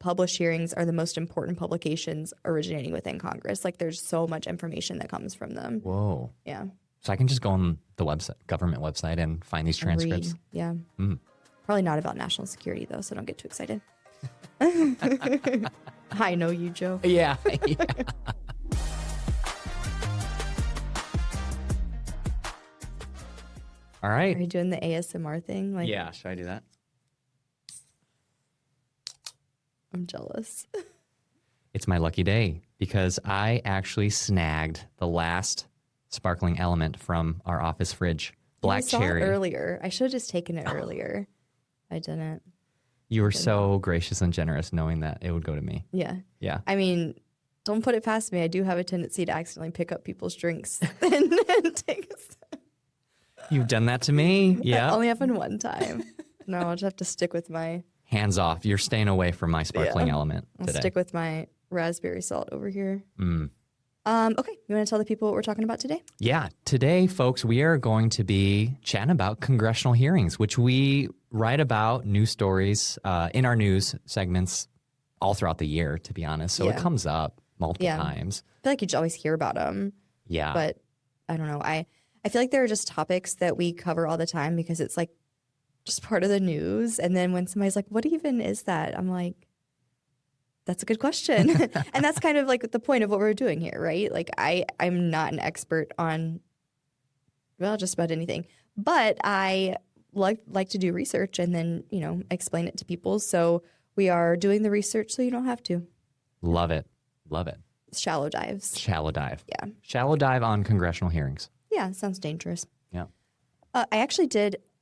published hearings are the most important publications originating within Congress. Like there's so much information that comes from them. Whoa. Yeah. So I can just go on the government website and find these transcripts. Yeah. Probably not about national security though, so don't get too excited. I know you, Joe. Yeah. All right. Are you doing the ASMR thing? Like, Yeah, should I do that? I'm jealous. It's my lucky day because I actually snagged the last sparkling element from our office fridge. Black I saw cherry. it earlier. I should have just taken it earlier. I didn't. You were so gracious and generous knowing that it would go to me. Yeah. Yeah. I mean, don't put it past me. I do have a tendency to accidentally pick up people's drinks and take a sip. You've done that to me. Yeah. That only happened one time. No, I'll just have to stick with my... Hands off. You're staying away from my sparkling element today. I'll stick with my raspberry salt over here. Mm. Okay, you want to tell the people what we're talking about today? Yeah. Today, folks, we are going to be chatting about congressional hearings, which we write about news stories in our news segments all throughout the year, to be honest. So it comes up multiple times. I feel like you just always hear about them. Yeah. But I don't know. I feel like there are just topics that we cover all the time because it's like just part of the news. And then when somebody's like, what even is that? I'm like, that's a good question. And that's kind of like the point of what we're doing here, right? Like I'm not an expert on, well, just about anything. But I like to do research and then, explain it to people. So we are doing the research so you don't have to. Love it. Love it. Shallow dives. Shallow dive. Yeah. Shallow dive on congressional hearings. Yeah, sounds dangerous. Yeah.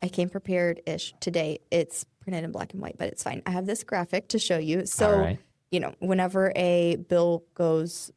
I came prepared-ish today. It's printed in black and white, but it's fine. I have this graphic to show you. So, All right. Whenever a bill goes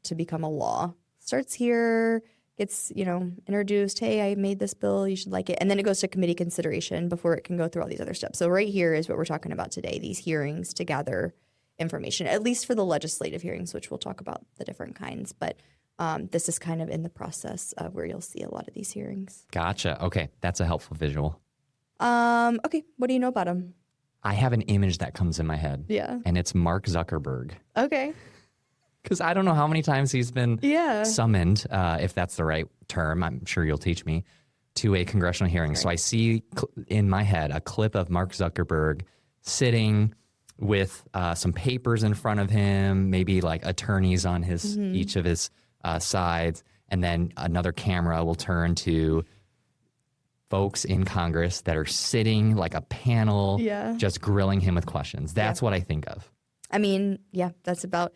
to become a law, starts here, gets, introduced, hey, I made this bill, you should like it. And then it goes to committee consideration before it can go through all these other steps. So right here is what we're talking about today, these hearings to gather information, at least for the legislative hearings, which we'll talk about the different kinds. But this is kind of in the process of where you'll see a lot of these hearings. Gotcha. Okay. That's a helpful visual. Okay. What do you know about them? I have an image that comes in my head. Yeah. And it's Mark Zuckerberg. Okay. Because I don't know how many times he's been summoned, if that's the right term, I'm sure you'll teach me, to a congressional hearing. Right. So I see in my head a clip of Mark Zuckerberg sitting with some papers in front of him, maybe like attorneys on his each of his sides, and then another camera will turn to folks in Congress that are sitting like a panel, just grilling him with questions. That's what I think of. I mean, that's about,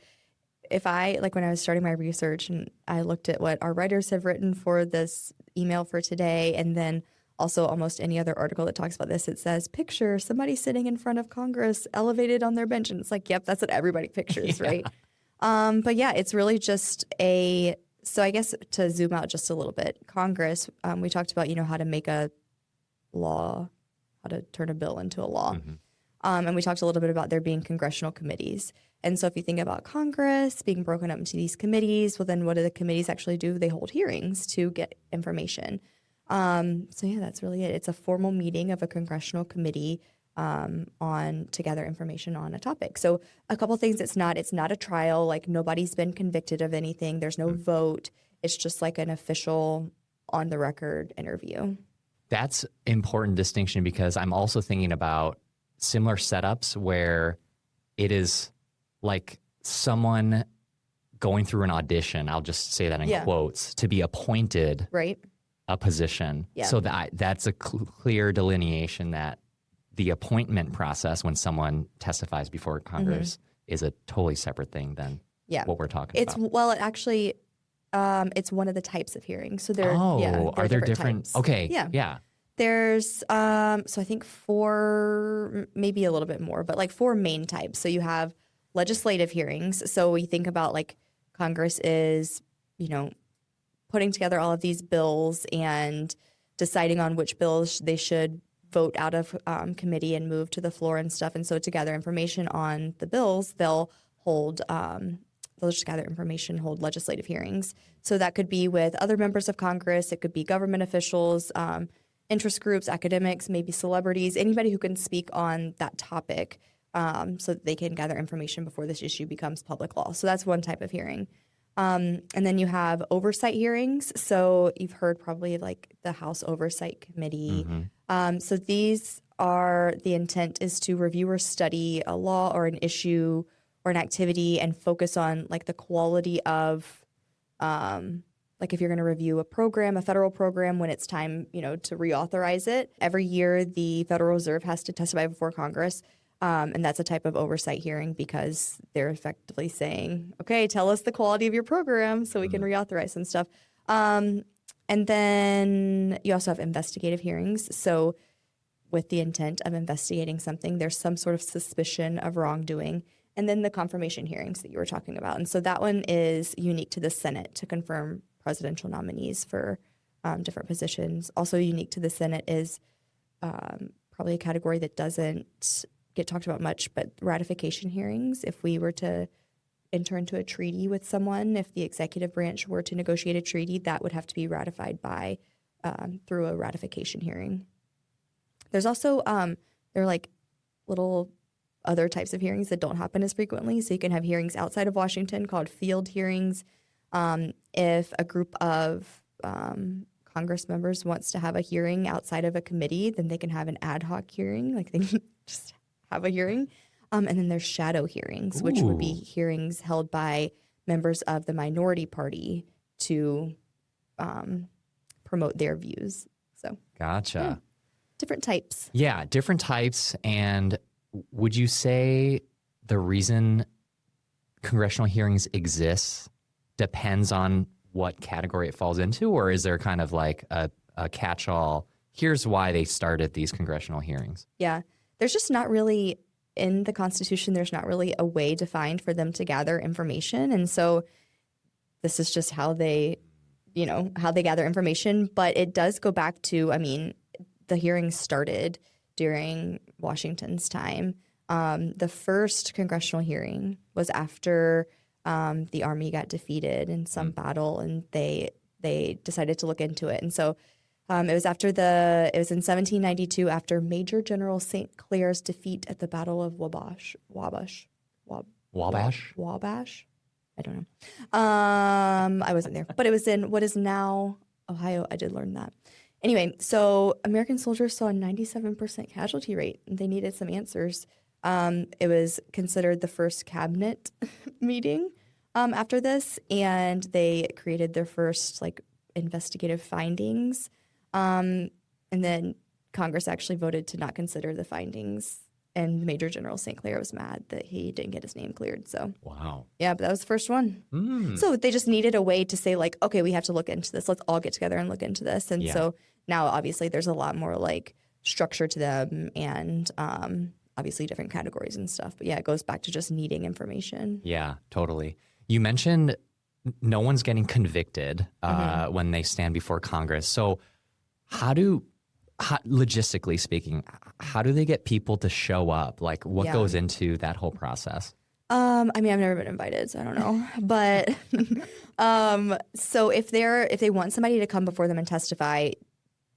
when I was starting my research and I looked at what our writers have written for this email for today, and then also almost any other article that talks about this, it says, picture somebody sitting in front of Congress elevated on their bench. And it's like, yep, that's what everybody pictures, right? But it's really just so I guess to zoom out just a little bit, Congress, we talked about, how to make a law, how to turn a bill into a law. Mm-hmm. And we talked a little bit about there being congressional committees. And so if you think about Congress being broken up into these committees, well, then what do the committees actually do? They hold hearings to get information. That's really it. It's a formal meeting of a congressional committee to gather information on a topic. So a couple things, it's not a trial, like nobody's been convicted of anything. There's no vote. It's just like an official on the record interview. That's important distinction because I'm also thinking about similar setups where it is like someone going through an audition, I'll just say that in quotes, to be appointed a position. Yeah. So that's a clear delineation that the appointment process when someone testifies before Congress is a totally separate thing than what we're talking about. Well, it actually, it's one of the types of hearings. So are there different types. Okay. Yeah. There's, so I think 4, maybe a little bit more, but like 4 main types. So you have legislative hearings. So we think about like Congress is, putting together all of these bills and deciding on which bills they should vote out of committee and move to the floor and stuff. And so to gather information on the bills, they'll just gather information, hold legislative hearings. So that could be with other members of Congress. It could be government officials, interest groups, academics, maybe celebrities, anybody who can speak on that topic. so that they can gather information before this issue becomes public law. So that's one type of hearing. And then you have oversight hearings. So you've heard probably like the House Oversight Committee. So these are, the intent is to review or study a law or an issue or an activity and focus on like the quality of, like if you're going to review a program, a federal program, when it's time, to reauthorize it. Every year, the Federal Reserve has to testify before Congress. And that's a type of oversight hearing because they're effectively saying, okay, tell us the quality of your program so we can reauthorize some stuff. And then you also have investigative hearings. So with the intent of investigating something, there's some sort of suspicion of wrongdoing. And then the confirmation hearings that you were talking about. And so that one is unique to the Senate to confirm presidential nominees for different positions. Also unique to the Senate is probably a category that doesn't get talked about much, but ratification hearings. If we were to enter into a treaty with someone, if the executive branch were to negotiate a treaty, that would have to be ratified by through a ratification hearing. There's also there are like little other types of hearings that don't happen as frequently. So you can have hearings outside of Washington called field hearings. If a group of Congress members wants to have a hearing outside of a committee, then they can have an ad hoc hearing, like they can just have a hearing. And then there's shadow hearings, which would be hearings held by members of the minority party to promote their views. So Gotcha. Yeah. Different types. Yeah, different types. And would you say the reason congressional hearings exist depends on what category it falls into, or is there kind of like a catch-all, here's why they started these congressional hearings? Yeah. There's just not really, in the Constitution, there's not really a way defined for them to gather information. And so this is just how they, how they gather information. But it does go back to, the hearings started during Washington's time. The first congressional hearing was after the Army got defeated in some battle, and they decided to look into it. And so it was in 1792 after Major General St. Clair's defeat at the Battle of Wabash. I don't know. I wasn't there, but it was in what is now Ohio. I did learn that. Anyway, so American soldiers saw a 97% casualty rate. They needed some answers. It was considered the first cabinet meeting after this, and they created their first investigative findings. And then Congress actually voted to not consider the findings, and Major General St. Clair was mad that he didn't get his name cleared. So wow, yeah, but that was the first one. So they just needed a way to say okay, we have to look into this. Let's all get together and look into this. And so now obviously there's a lot more structure to them, and obviously different categories and stuff. But yeah, it goes back to just needing information. Yeah, totally. You mentioned no one's getting convicted when they stand before Congress. So logistically speaking, how do they get people to show up? What goes into that whole process? I've never been invited, so I don't know. But so if they want somebody to come before them and testify,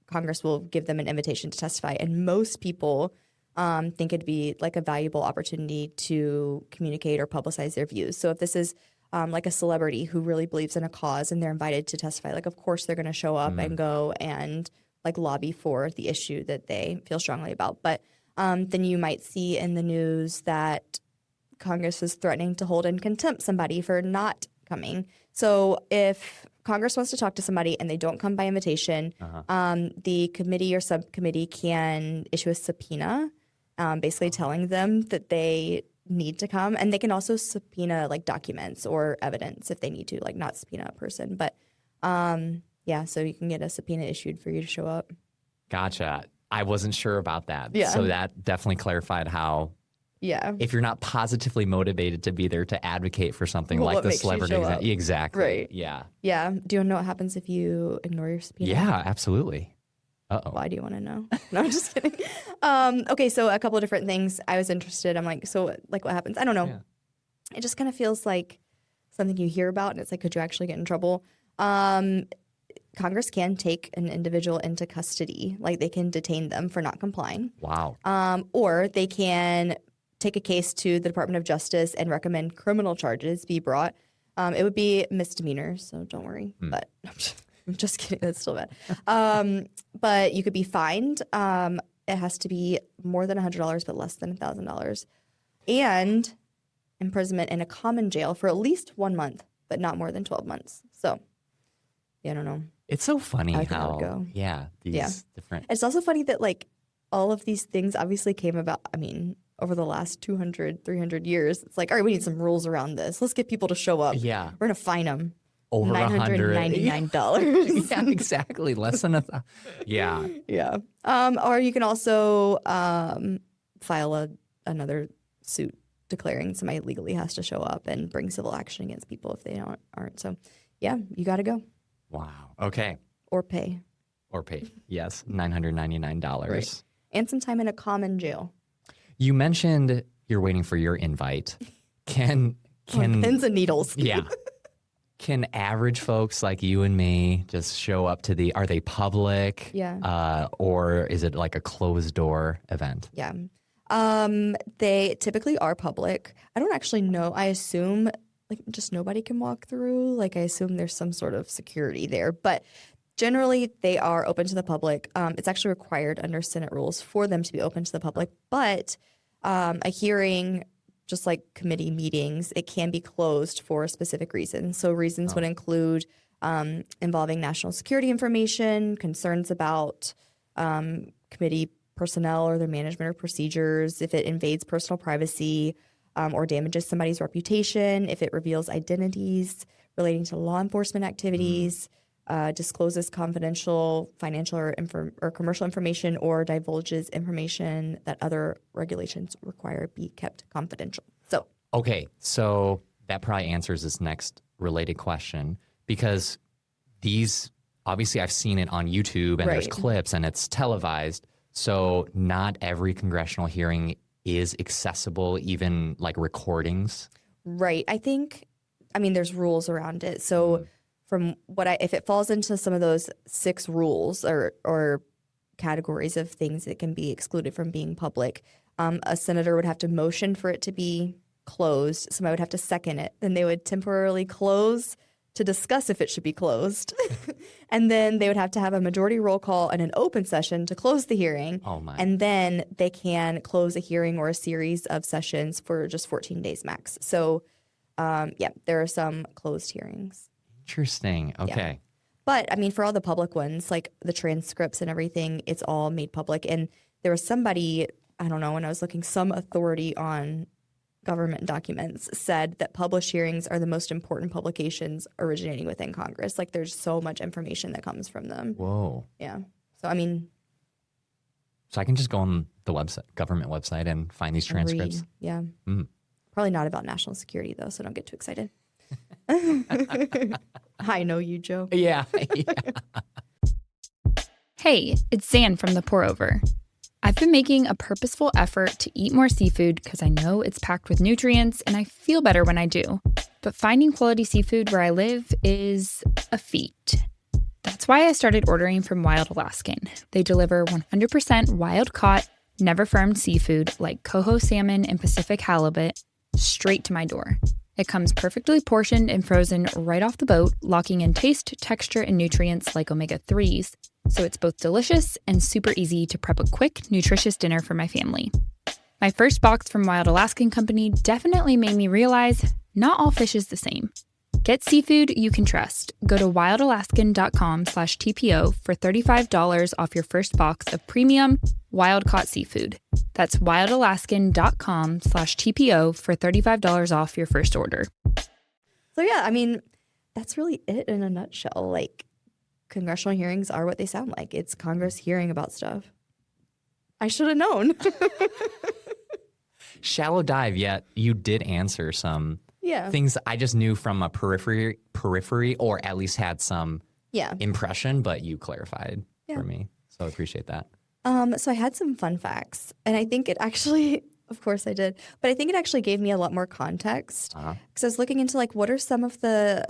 Congress will give them an invitation to testify. And most people think it'd be a valuable opportunity to communicate or publicize their views. So if this is a celebrity who really believes in a cause and they're invited to testify, of course they're going to show up and go and lobby for the issue that they feel strongly about. But then you might see in the news that Congress is threatening to hold in contempt somebody for not coming. So if Congress wants to talk to somebody and they don't come by invitation, the committee or subcommittee can issue a subpoena, basically telling them that they need to come. And they can also subpoena documents or evidence if they need to, not subpoena a person. But yeah, so you can get a subpoena issued for you to show up. Gotcha. I wasn't sure about that. Yeah. So that definitely clarified how, if you're not positively motivated to be there to advocate for something like the celebrity example. Exactly. Right. Yeah. Yeah. Do you want to know what happens if you ignore your subpoena? Yeah, absolutely. Uh-oh. Why do you want to know? No, I'm just kidding. Okay, so a couple of different things. I was interested. I'm so what happens? I don't know. Yeah. It just kind of feels like something you hear about, and it's could you actually get in trouble? Congress can take an individual into custody. They can detain them for not complying. Wow. Or they can take a case to the Department of Justice and recommend criminal charges be brought, it would be misdemeanors, so don't worry. But I'm just kidding. That's still bad. But you could be fined. It has to be more than $100, but less than $1,000. And imprisonment in a common jail for at least 1 month, but not more than 12 months. So, yeah, I don't know. It's so funny how these different. It's also funny that, like, all of these things obviously came about, I mean, over the last 200, 300 years. It's like, all right, we need some rules around this. Let's get people to show up. Yeah. We're going to fine them. Over $999. Yeah, exactly. Less than Yeah. Yeah. Or you can also file another suit declaring somebody legally has to show up and bring civil action against people if they aren't. So, yeah, you got to go. Wow. Okay. Or pay. Yes. $999. Right. And some time in a common jail. You mentioned you're waiting for your invite. Can pins and needles. Yeah. Can average folks like you and me just show up to are they public? Yeah. Or is it like a closed door event? Yeah. They typically are public. I don't actually know. I assume like just nobody can walk through. Like I assume there's some sort of security there, but generally they are open to the public. It's actually required under Senate rules for them to be open to the public, but a hearing, just like committee meetings, it can be closed for specific reasons. So reasons would include involving national security information, concerns about committee personnel or their management or procedures, if it invades personal privacy or damages somebody's reputation, if it reveals identities relating to law enforcement activities, discloses confidential financial or commercial information, or divulges information that other regulations require be kept confidential. So okay, so that probably answers this next related question, because these obviously I've seen it on YouTube and there's clips and it's televised. So not every congressional hearing is accessible, even like recordings. Right. I mean, there's rules around it. So from if it falls into some of those 6 rules or categories of things that can be excluded from being public, a senator would have to motion for it to be closed. Somebody would have to second it. Then they would temporarily close to discuss if it should be closed. And then they would have to have a majority roll call and an open session to close the hearing. Oh my. And then they can close a hearing or a series of sessions for just 14 days max. So, there are some closed hearings. Interesting. Okay. Yeah. But, I mean, for all the public ones, like the transcripts and everything, it's all made public. And there was somebody, I don't know, when I was looking, some authority on government documents said that published hearings are the most important publications originating within Congress. Like, there's so much information that comes from them. Whoa. Yeah. So, I mean. So I can just go on the government website and find these transcripts? Read. Yeah. Probably not about national security, though, so don't get too excited. I know you, Joe. Yeah. Hey, it's Zan from The Pour Over. I've been making a purposeful effort to eat more seafood because I know it's packed with nutrients and I feel better when I do. But finding quality seafood where I live is a feat. That's why I started ordering from Wild Alaskan. They deliver 100% wild-caught, never-farmed seafood like coho salmon and Pacific halibut straight to my door. It comes perfectly portioned and frozen right off the boat, locking in taste, texture, and nutrients like omega-3s. So it's both delicious and super easy to prep a quick, nutritious dinner for my family. My first box from Wild Alaskan Company definitely made me realize not all fish is the same. Get seafood you can trust. Go to wildalaskan.com/TPO for $35 off your first box of premium wild-caught seafood. That's wildalaskan.com/TPO for $35 off your first order. So yeah, I mean, that's really it in a nutshell. Like, congressional hearings are what they sound like. It's Congress hearing about stuff. I should have known. Shallow dive, yet you did answer some things I just knew from a periphery, or at least had some impression, but you clarified for me. So I appreciate that. So I had some fun facts, and I think it actually, of course I did, but I think it actually gave me a lot more context. Because I was looking into, like, what are some of the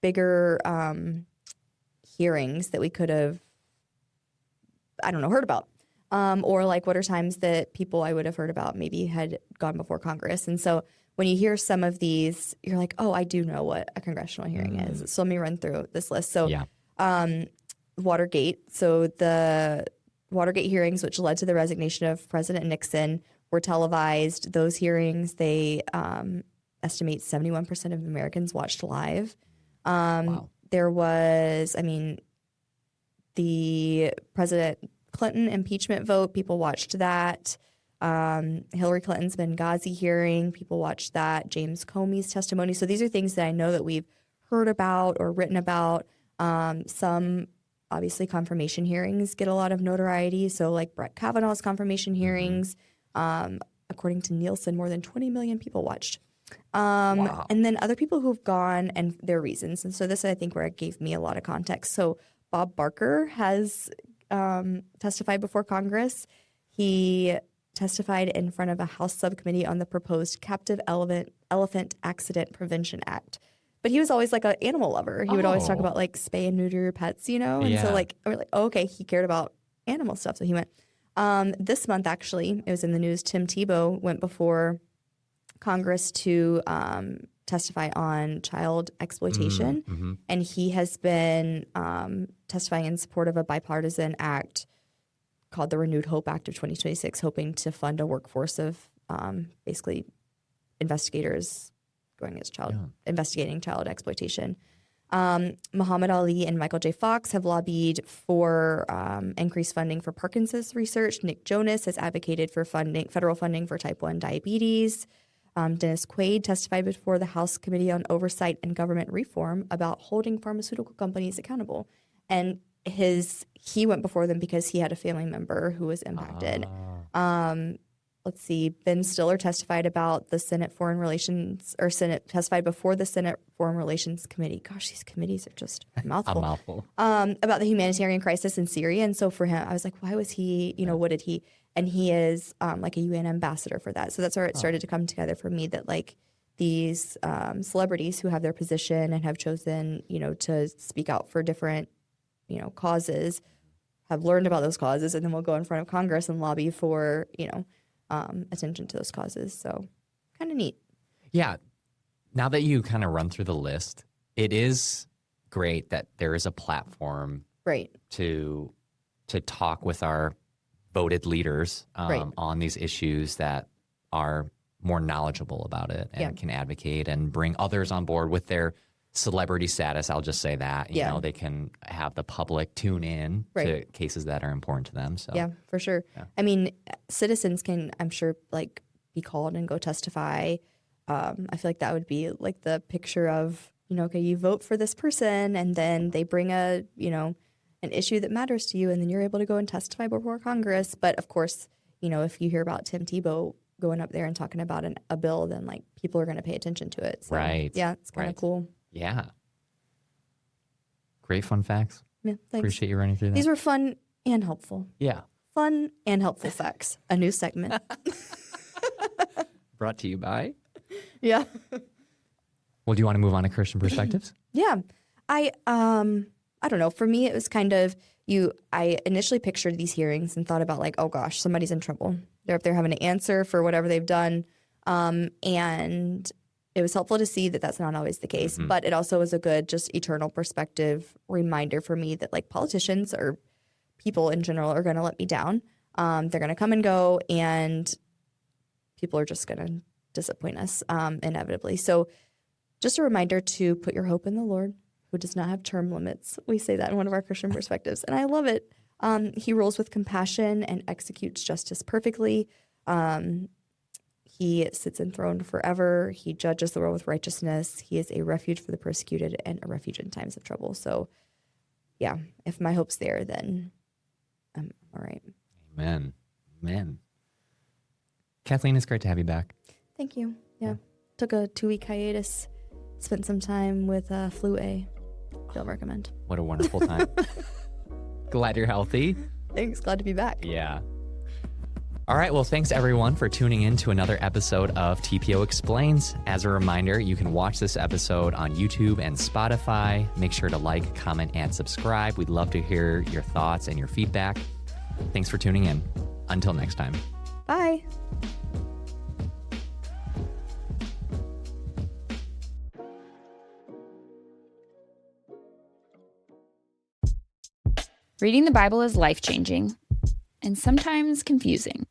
bigger hearings that we could have, I don't know, heard about. or like what are times that people I would have heard about maybe had gone before Congress. And so when you hear some of these, you're like, oh, I do know what a congressional hearing is. So let me run through this list. So Watergate. So the Watergate hearings, which led to the resignation of President Nixon, were televised. Those hearings, they estimate 71% of Americans watched live. Wow. There was, the President Clinton impeachment vote, people watched that. Hillary Clinton's Benghazi hearing, people watched that. James Comey's testimony. So these are things that I know that we've heard about or written about. Some, obviously, confirmation hearings get a lot of notoriety. So like Brett Kavanaugh's confirmation hearings, according to Nielsen, more than 20 million people watched. Wow. And then other people who've gone and their reasons. And so this, I think, where it gave me a lot of context. So Bob Barker has testified before Congress. He testified in front of a House subcommittee on the proposed Captive Elephant Accident Prevention Act. But he was always like an animal lover. He would always talk about like spay and neuter your pets, you know? And so like, we're like, oh, okay, he cared about animal stuff. So he went. This month, actually, it was in the news, Tim Tebow went before Congress to testify on child exploitation. And he has been testifying in support of a bipartisan act called the Renewed Hope Act of 2026, hoping to fund a workforce of basically investigators going against investigating child exploitation. Muhammad Ali and Michael J. Fox have lobbied for increased funding for Parkinson's research. Nick Jonas has advocated for federal funding for type 1 diabetes. Dennis Quaid testified before the House Committee on Oversight and Government Reform about holding pharmaceutical companies accountable. And he went before them because he had a family member who was impacted. Let's see, Ben Stiller testified about the Senate testified before the Senate Foreign Relations Committee. Gosh, these committees are just a mouthful. About the humanitarian crisis in Syria. And so for him, I was like, why was he, what did he? And he is like a UN ambassador for that. So that's where it started to come together for me that like these celebrities who have their position and have chosen, to speak out for different, causes, have learned about those causes, and then we'll go in front of Congress and lobby for, attention to those causes. So kind of neat. Yeah. Now that you kind of run through the list, it is great that there is a platform to talk with our voted leaders on these issues that are more knowledgeable about it and can advocate and bring others on board with their celebrity status. I'll just say that, you know, they can have the public tune in to cases that are important to them. So yeah, for sure. Yeah. I mean, citizens can, I'm sure, like be called and go testify. I feel like that would be like the picture of, okay, you vote for this person and then they bring an issue that matters to you, and then you're able to go and testify before Congress. But of course, if you hear about Tim Tebow going up there and talking about a bill, then like people are going to pay attention to it. So, yeah, it's kind of cool. Yeah. Great fun facts. Yeah, thanks. Appreciate you running through that. These were fun and helpful. Yeah. Fun and helpful facts. A new segment. Brought to you by? Yeah. Well, do you want to move on to Christian perspectives? Yeah. I don't know. For me, it was kind of I initially pictured these hearings and thought about like, oh gosh, somebody's in trouble. They're up there having to answer for whatever they've done. And it was helpful to see that that's not always the case. But it also was a good, just eternal perspective reminder for me that like politicians or people in general are going to let me down. They're going to come and go, and people are just going to disappoint us inevitably. So just a reminder to put your hope in the Lord, who does not have term limits. We say that in one of our Christian perspectives, and I love it. He rules with compassion and executes justice perfectly. He sits enthroned forever. He judges the world with righteousness. He is a refuge for the persecuted and a refuge in times of trouble. So, yeah, if my hope's there, then I'm all right. Amen. Amen. Kathleen, it's great to have you back. Thank you. Yeah. Took a 2-week hiatus. Spent some time with Flu A. Don't recommend. What a wonderful time. Glad you're healthy. Thanks. Glad to be back. Yeah. All right. Well, thanks everyone for tuning in to another episode of TPO Explains. As a reminder, you can watch this episode on YouTube and Spotify. Make sure to like, comment, and subscribe. We'd love to hear your thoughts and your feedback. Thanks for tuning in. Until next time. Bye. Reading the Bible is life-changing and sometimes confusing.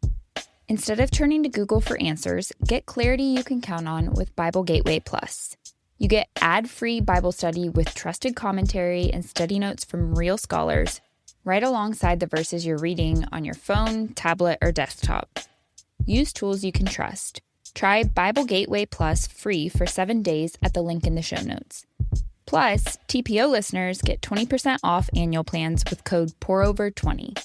Instead of turning to Google for answers, get clarity you can count on with Bible Gateway Plus. You get ad-free Bible study with trusted commentary and study notes from real scholars right alongside the verses you're reading on your phone, tablet, or desktop. Use tools you can trust. Try Bible Gateway Plus free for 7 days at the link in the show notes. Plus, TPO listeners get 20% off annual plans with code POUROVER20.